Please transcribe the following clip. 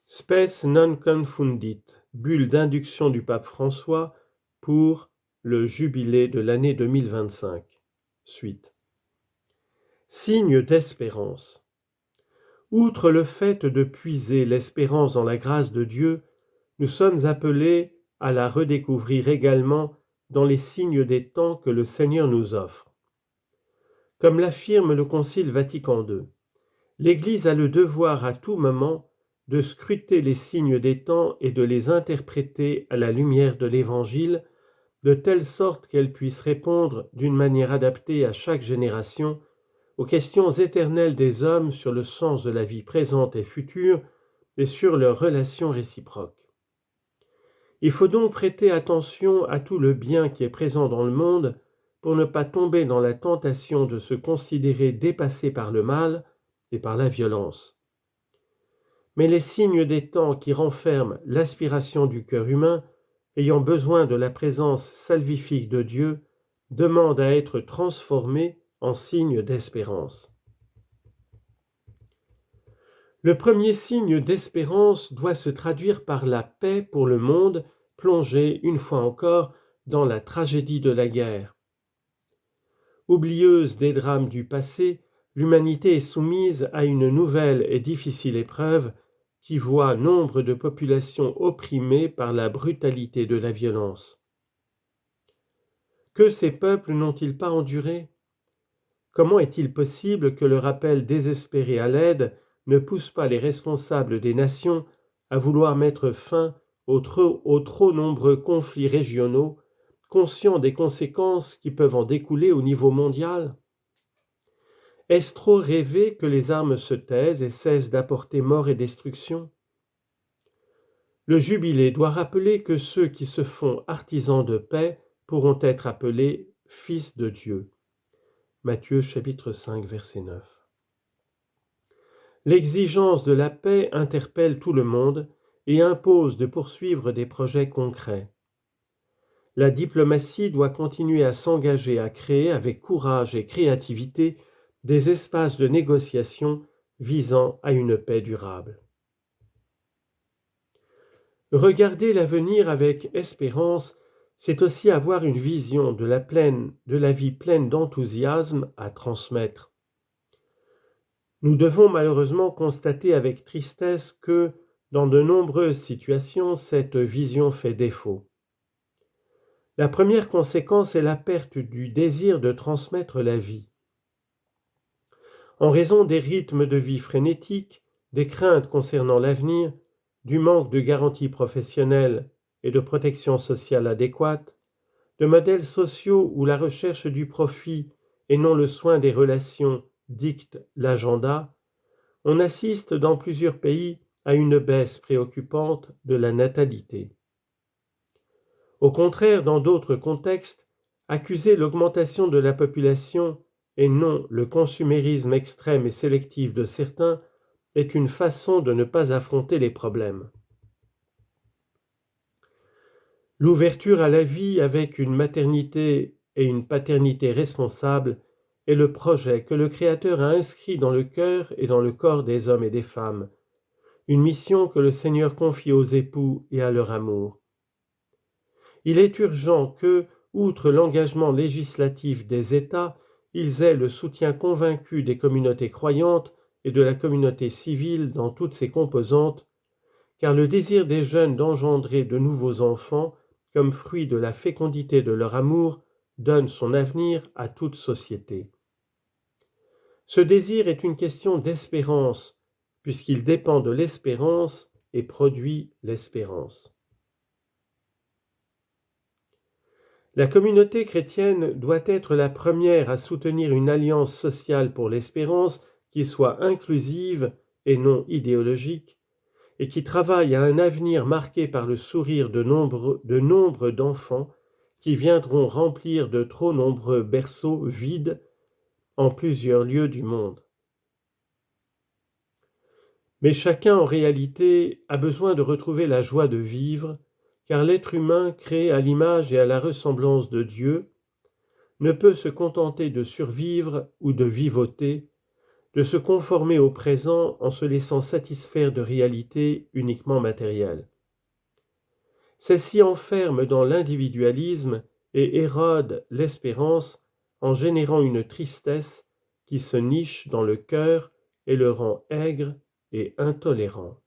Spes non confundit, bulle d'induction du pape François pour le jubilé de l'année 2025. Suite. Signe d'espérance. Outre le fait de puiser l'espérance dans la grâce de Dieu, nous sommes appelés à la redécouvrir également dans les signes des temps que le Seigneur nous offre. Comme l'affirme le Concile Vatican II, l'Église a le devoir à tout moment de scruter les signes des temps et de les interpréter à la lumière de l'Évangile, de telle sorte qu'elle puisse répondre d'une manière adaptée à chaque génération aux questions éternelles des hommes sur le sens de la vie présente et future et sur leurs relations réciproques. Il faut donc prêter attention à tout le bien qui est présent dans le monde pour ne pas tomber dans la tentation de se considérer dépassé par le mal et par la violence. Mais les signes des temps qui renferment l'aspiration du cœur humain, ayant besoin de la présence salvifique de Dieu, demandent à être transformés en signes d'espérance. Le premier signe d'espérance doit se traduire par la paix pour le monde, plongé, une fois encore, dans la tragédie de la guerre. Oublieuse des drames du passé, l'humanité est soumise à une nouvelle et difficile épreuve qui voit nombre de populations opprimées par la brutalité de la violence. Que ces peuples n'ont-ils pas enduré ? Comment est-il possible que le rappel désespéré à l'aide ne pousse pas les responsables des nations à vouloir mettre fin aux trop nombreux conflits régionaux, conscients des conséquences qui peuvent en découler au niveau mondial ? Est-ce trop rêver que les armes se taisent et cessent d'apporter mort et destruction ? Le jubilé doit rappeler que ceux qui se font artisans de paix pourront être appelés fils de Dieu. Matthieu chapitre 5, verset 9. L'exigence de la paix interpelle tout le monde et impose de poursuivre des projets concrets. La diplomatie doit continuer à s'engager à créer avec courage et créativité des espaces de négociation visant à une paix durable. Regarder l'avenir avec espérance, c'est aussi avoir une vision de la vie pleine d'enthousiasme à transmettre. Nous devons malheureusement constater avec tristesse que, dans de nombreuses situations, cette vision fait défaut. La première conséquence est la perte du désir de transmettre la vie. En raison des rythmes de vie frénétiques, des craintes concernant l'avenir, du manque de garanties professionnelles et de protection sociale adéquate, de modèles sociaux où la recherche du profit et non le soin des relations dicte l'agenda, on assiste dans plusieurs pays à une baisse préoccupante de la natalité. Au contraire, dans d'autres contextes, accuser l'augmentation de la population et non le consumérisme extrême et sélectif de certains est une façon de ne pas affronter les problèmes. L'ouverture à la vie avec une maternité et une paternité responsables est le projet que le Créateur a inscrit dans le cœur et dans le corps des hommes et des femmes, une mission que le Seigneur confie aux époux et à leur amour. Il est urgent que, outre l'engagement législatif des États, ils aient le soutien convaincu des communautés croyantes et de la communauté civile dans toutes ses composantes, car le désir des jeunes d'engendrer de nouveaux enfants, comme fruit de la fécondité de leur amour, donne son avenir à toute société. Ce désir est une question d'espérance, puisqu'il dépend de l'espérance et produit l'espérance. La communauté chrétienne doit être la première à soutenir une alliance sociale pour l'espérance qui soit inclusive et non idéologique, et qui travaille à un avenir marqué par le sourire de nombre d'enfants qui viendront remplir de trop nombreux berceaux vides en plusieurs lieux du monde. Mais chacun en réalité a besoin de retrouver la joie de vivre, car l'être humain, créé à l'image et à la ressemblance de Dieu, ne peut se contenter de survivre ou de vivoter, de se conformer au présent en se laissant satisfaire de réalités uniquement matérielles. Celle-ci enferme dans l'individualisme et érode l'espérance en générant une tristesse qui se niche dans le cœur et le rend aigre et intolérant.